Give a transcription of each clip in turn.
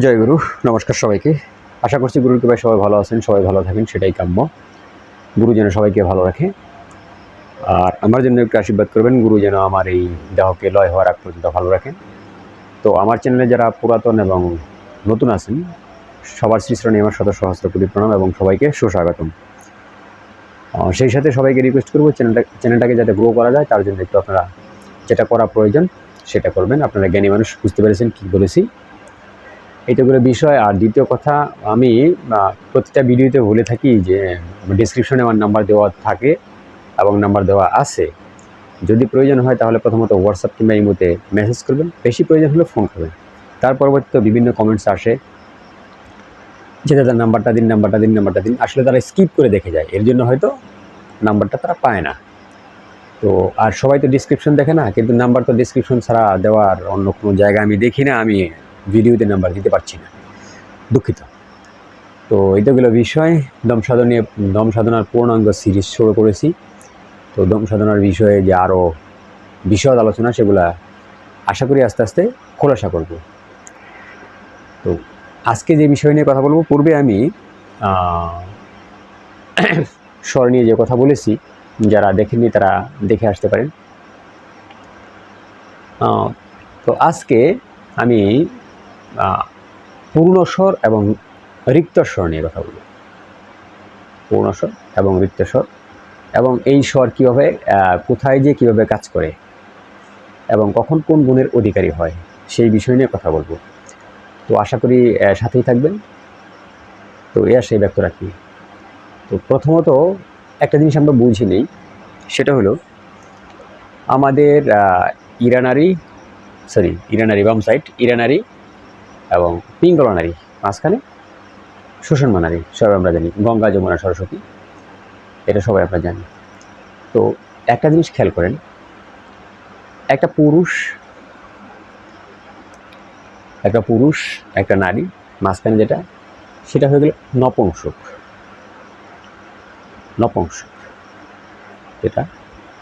জয় গুরু। নমস্কার সবাইকে। আশা করছি গুরুর কৃপায় সবাই ভালো আছেন, সবাই ভালো থাকেন, সেটাই কাম্য। গুরু যেন সবাইকে ভালো রাখে, আর আমার জন্য একটু আশীর্বাদ করবেন। গুরু যেন আমার এই দেহকে লয় হওয়ার আগ পর্যন্ত ভালো রাখেন। তো আমার চ্যানেলে যারা পুরাতন এবং নতুন আছেন, সবার শ্রীশ্রণী আমার শত সহস্র কোটি প্রণাম এবং সবাইকে সুস্বাগতম। সেই সাথে সবাইকে রিকোয়েস্ট করবো চ্যানেলটাকে যাতে গ্রো করা যায়, তার জন্য একটু আপনারা যেটা করা প্রয়োজন সেটা করবেন। আপনারা জ্ঞানী মানুষ, বুঝতে পেরেছেন কী বলেছি, এইটাগুলো বিষয়। আর দ্বিতীয় কথা, আমি প্রতিটা ভিডিওতে বলে থাকি যে ডিসক্রিপশনে আমার নাম্বার দেওয়া থাকে এবং নাম্বার দেওয়া আছে। যদি প্রয়োজন হয় তাহলে প্রথমত হোয়াটসঅ্যাপ কিংবা ইমোতে মেসেজ করবেন, বেশি প্রয়োজন হলে ফোন করবেন। তার পরবর্তীতে বিভিন্ন কমেন্টস আসে যে দাদা নাম্বারটা দিন। আসলে তারা স্কিপ করে দেখে যায়, এর জন্য হয়তো নাম্বারটা তারা পায় না। তো আর সবাই তো ডিসক্রিপশন দেখে না, কিন্তু নাম্বার তো ডিসক্রিপশন ছাড়া দেওয়ার অন্য কোনো জায়গা আমি দেখি না। আমি ভিডিওতে নাম্বার দিতে পারছি না, দুঃখিত। তো এইটাগুলো বিষয়। দম সাধনার পূর্ণাঙ্গ সিরিজ শুরু করেছি। তো দম সাধনার বিষয়ে যে আরও বিশদ আলোচনা, সেগুলা আশা করি আস্তে আস্তে খোলাসা করব। তো আজকে যে বিষয় নিয়ে কথা বলবো, পূর্বে আমি স্বর নিয়ে যে কথা বলেছি, যারা দেখেননি তারা দেখে আসতে পারেন। তো আজকে আমি পূর্ণ স্বর এবং রিক্ত স্বর নিয়ে কথা বলব। পূর্ণ স্বর এবং রিক্ত স্বর, এবং এই স্বর কীভাবে, কোথায় যে কীভাবে কাজ করে এবং কখন কোন গুণের অধিকারী হয়, সেই বিষয় নিয়ে কথা বলবো। তো আশা করি সাথেই থাকবেন। তো সেই ব্যক্ত রাখি। তো প্রথমত একটা জিনিস আমরা বুঝি নেই, সেটা হলো আমাদের ইরানারি বাম সাইড, ইরানারি এবং পিঙ্গলা নারী, মাঝখানে সুষুম্না নারী। সবাই আমরা জানি গঙ্গা, যমুনা, সরস্বতী, এটা সবাই আমরা জানি। তো একটা জিনিস খেয়াল করেন, একটা পুরুষ একটা নারী, মাঝখানে যেটা, সেটা হয়ে গেল নপুংসক। যেটা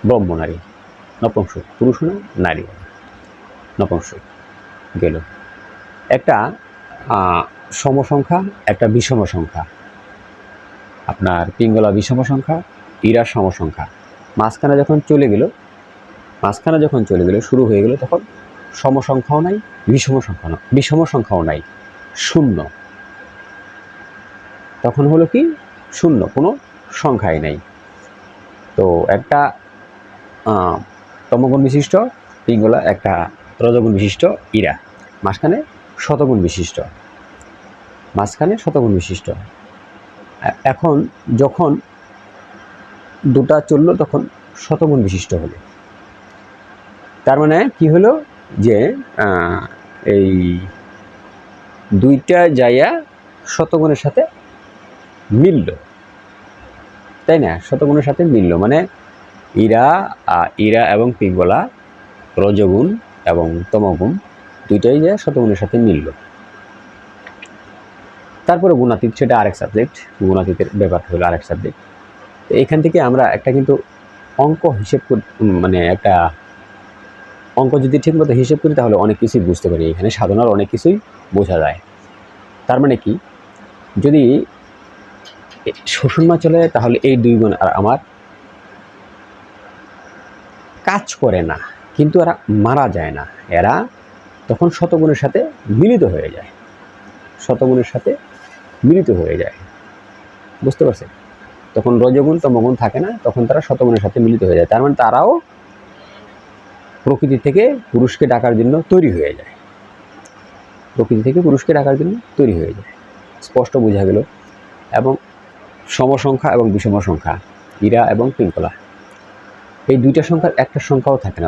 ব্রহ্ম নারী, নপুংসক, পুরুষ না নারী, নপুংসক গেল। একটা সমসংখ্যা, একটা বিষম সংখ্যা। আপনার পিঙ্গলা বিষম সংখ্যা, ইরা সমসংখ্যা। মাঝখানে যখন চলে গেল, শুরু হয়ে গেল, তখন সমসংখ্যাও নাই, বিষম সংখ্যাও নাই, শূন্য। তখন হলো কি, শূন্য, কোনো সংখ্যাই নাই। তো একটা তমগুণ বিশিষ্ট পিঙ্গলা, একটা রজগুণ বিশিষ্ট ইরা, মাঝখানে শতগুণ বিশিষ্ট। এখন যখন দুটা চলল, তখন শতগুণ বিশিষ্ট হলো। তার মানে কি হলো, যে এই দুইটা যাইয়া শতগুণের সাথে মিলল, তাই না? শতগুণের সাথে মিলল মানে ইরা এবং পিঙ্গলা, রজগুণ এবং তমগুণ, দুইটাই যায় শতগুণের সাথে মিলল। তারপরে গুণাতীত, সেটা আরেক সাবজেক্ট। গুণাতীতের ব্যাপার হলো আরেক সাবজেক্ট। তো এখান থেকে আমরা একটা কিন্তু অঙ্ক হিসেব মানে একটা অঙ্ক যদি ঠিকমতো হিসেব করি, তাহলে অনেক কিছুই বুঝতে পারি। এখানে সাধনার অনেক কিছুই বোঝা যায়। তার মানে কি, যদি সুষুম্না চলে, তাহলে এই দুই গুণ আর আমার কাজ করে না, কিন্তু এরা মারা যায় না। এরা তখন শতগুণের সাথে মিলিত হয়ে যায়। বুঝতে পারছেন? তখন রজগুণ তমগুণ থাকে না, তখন তারা শতগুণের সাথে মিলিত হয়ে যায়। তার মানে তারাও প্রকৃতি থেকে পুরুষকে ডাকার জন্য তৈরি হয়ে যায়। স্পষ্ট বোঝা গেল। এবং সমসংখ্যা এবং বিষম সংখ্যা, ইরা এবং পিঙ্গলা, এই দুইটা সংখ্যার একটা সংখ্যাও থাকে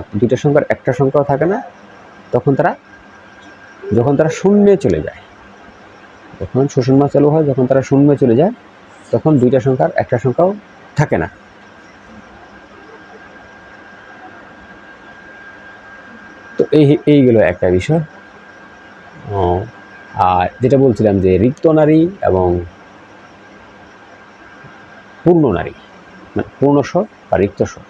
না। যখন তারা শূন্যে চলে যায়, যখন সুষুম্না চালু হয়, যখন তারা শূন্যে চলে যায়, তখন দুইটা সংখ্যার একটা সংখ্যাও থাকে না। তো এই গেল একটা বিষয়। আর যেটা বলছিলাম, যে রিক্ত নারী এবং পূর্ণ নারী, মানে পূর্ণ স্বর বা রিক্ত স্বর,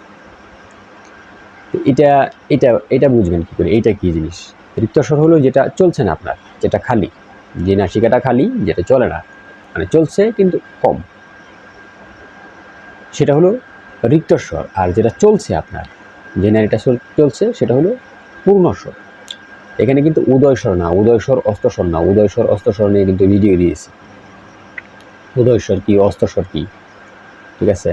এটা বুঝবেন কি করে, এইটা কি জিনিস? রিক্ত স্বর হলো যেটা চলছে না আপনার, যেটা খালি, যে নাসিকাটা খালি, যেটা চলে না, মানে চলছে কিন্তু কম, সেটা হলো রিক্তস্বর। আর যেটা চলছে আপনার, যে নারীটা চলছে সেটা হলো পূর্ণস্বর। এখানে কিন্তু উদয়স্বর না, উদয়স্বর অস্তস্বর না, উদয়স্বর অস্তস্বর নিয়ে কিন্তু ভিডিও দিয়েছি। উদয়স্বর কি, অস্তস্বর কি, ঠিক আছে,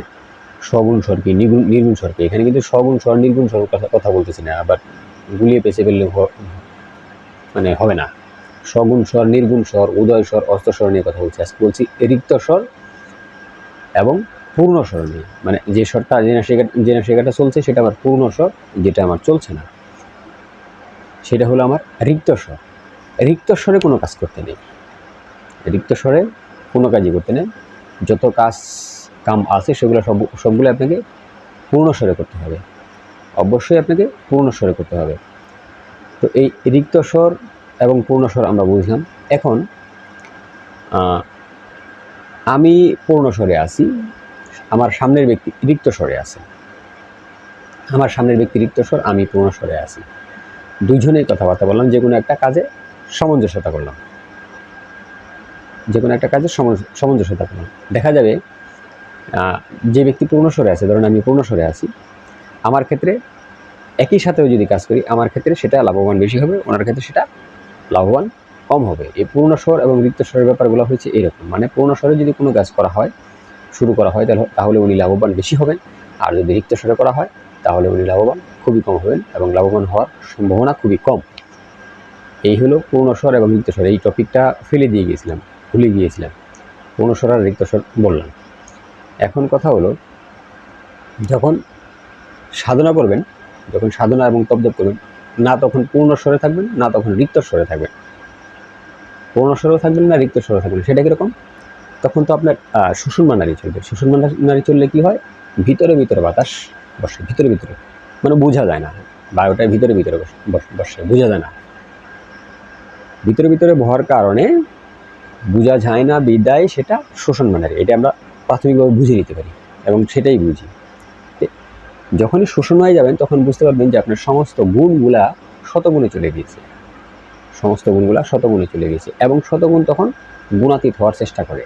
সগুণ স্বর কি, নির্গুণ স্বর কি। এখানে কিন্তু সগুণ স্বর নির্গুণ স্বর কথা বলতেছি না, আবার গুলিয়ে পেঁচে ফেললে মানে হবে না। সগুণ স্বর, নির্গুণ স্বর, উদয় স্বর, অস্তস্বর নিয়ে কথা বলছি। আজকে বলছি রিক্ত স্বর এবং পূর্ণ স্বর নিয়ে। মানে যে স্বরটা, যে নাসিকাটা চলছে সেটা আমার পূর্ণ স্বর, যেটা আমার চলছে না সেটা হলো আমার রিক্ত স্বর। রিক্ত স্বরে কোনো কাজ করতে নেই, রিক্ত স্বরে কোনো কাজই করতে নেই। যত কাম আছে সবগুলো আপনাকে পূর্ণ স্বরে করতে হবে, অবশ্যই আপনাকে পূর্ণ স্বরে করতে হবে। তো এই রিক্ত স্বর এবং পূর্ণ স্বর আমরা বুঝলাম। এখন আমি পূর্ণ স্বরে আছি, আমার সামনের ব্যক্তি রিক্ত স্বরে আছে। আমার সামনের ব্যক্তি রিক্ত স্বর, আমি পূর্ণ স্বরে আছি। দুইজনেই কথাবার্তা বললাম, যে কোনো একটা কাজে সামঞ্জস্যতা করলাম, যে কোনো একটা কাজে সামঞ্জস্যতা করলাম। দেখা যাবে যে ব্যক্তি পূর্ণ স্বরে আছে, ধরুন আমি পূর্ণ স্বরে আছি, আমার ক্ষেত্রে একই সাথেও যদি কাজ করি, আমার ক্ষেত্রে সেটা লাভবান বেশি হবে, ওনার ক্ষেত্রে সেটা লাভবান কম হবে। এই পূর্ণ স্বর এবং রিক্ত স্বরের ব্যাপারগুলো হচ্ছে এরকম। মানে পূর্ণ স্বরে যদি কোনো কাজ করা হয়, শুরু করা হয়, তাহলে উনি লাভবান বেশি হবেন। আর যদি রিক্ত স্বরে করা হয় তাহলে উনি লাভবান খুবই কম হবেন, এবং লাভবান হওয়ার সম্ভাবনা খুবই কম। এই হলো পূর্ণ স্বর এবং রিক্ত স্বর। এই টপিকটা ফেলে দিয়ে গিয়েছিলাম, ভুলে গিয়েছিলাম। পূর্ণ স্বর আর রিক্ত স্বর বললাম। এখন কথা হলো, যখন সাধনা করবেন, যখন সাধনা এবং তপজপ করবেন, না তখন পূর্ণ স্বরে থাকবেন, না তখন রিক্ত স্বরে থাকবেন। পূর্ণ স্বরেও থাকবেন না, রিক্ত স্বরে থাকবেন। সেটা কীরকম? তখন তো আপনার সুষুম্না নাড়ি চলবে। সুষুম্না নাড়ি চললে কী হয়? ভিতরে ভিতরে বাতাস বসে, ভিতরে ভিতরে, মানে বোঝা যায় না, বায়ুটা ভিতরে ভিতরে বসে, বোঝা যায় না। ভিতরে ভিতরে বহার কারণে বোঝা যায় না বিদায় সেটা সুষুম্না নাড়ি। এটা আমরা প্রাথমিকভাবে বুঝে নিতে পারি এবং সেটাই বুঝি। যখনই সুষুম্নায় যাবেন তখন বুঝতে পারবেন যে আপনার সমস্ত গুণগুলা শতগুণে চলে গিয়েছে, সমস্ত গুণগুলা শতগুণে চলে গেছে। এবং শতগুণ তখন গুণাতীত হওয়ার চেষ্টা করে,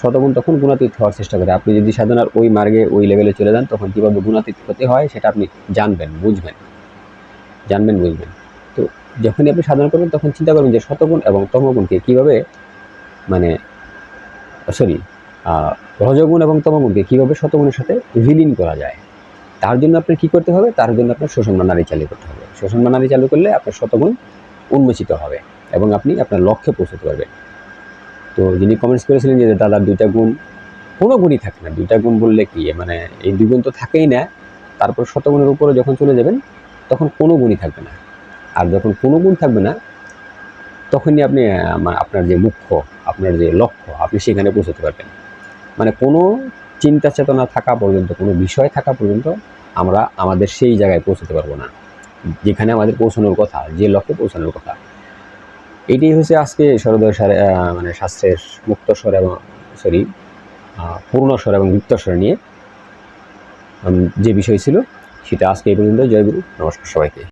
শতগুণ তখন গুণাতীত হওয়ার চেষ্টা করে। আপনি যদি সাধনার ওই মার্গে, ওই লেভেলে চলে যান, তখন কীভাবে গুণাতীত হতে হয় সেটা আপনি জানবেন, বুঝবেন। তো যখনই আপনি সাধনা করবেন তখন চিন্তা করবেন যে শতগুণ এবং তমগুণকে কীভাবে, মানে রজগুণ এবং তমগুণকে কীভাবে শতগুণের সাথে বিলীন করা যায়। তার জন্য আপনার কী করতে হবে? তার জন্য আপনার সুষুম্না নাড়ি চালু করতে হবে। সুষুম্না নাড়ি চালু করলে আপনার শতগুণ উন্মোচিত হবে এবং আপনি আপনার লক্ষ্যে পৌঁছতে পারবেন। তো যিনি কমেন্টস করেছিলেন যে দাদার দুইটা গুণ, কোনো গুণই থাকে না। দুইটা গুণ বললে কি, মানে এই দুই গুণ তো থাকেই না, তারপর শতগুণের উপরে যখন চলে যাবেন তখন কোনো গুণই থাকবে না। আর যখন কোনো গুণ থাকবে না তখনই আপনি আপনার যে মুখ্য, আপনার যে লক্ষ্য, আপনি সেখানে পৌঁছতে পারবেন। মানে কোনো চিন্তা চেতনা থাকা পর্যন্ত, কোনো বিষয় থাকা পর্যন্ত আমরা আমাদের সেই জায়গায় পৌঁছতে পারবো না যেখানে আমাদের পৌঁছানোর কথা, যে লক্ষ্যে পৌঁছানোর কথা। এটাই হচ্ছে আজকে সরোদয় মানে শাস্ত্রের মুক্তস্বর এবং পূর্ণস্বর এবং রিক্তস্বর নিয়ে যে বিষয় ছিল সেটা আজকে এই পর্যন্ত। জয় গুরু, নমস্কার সবাইকে।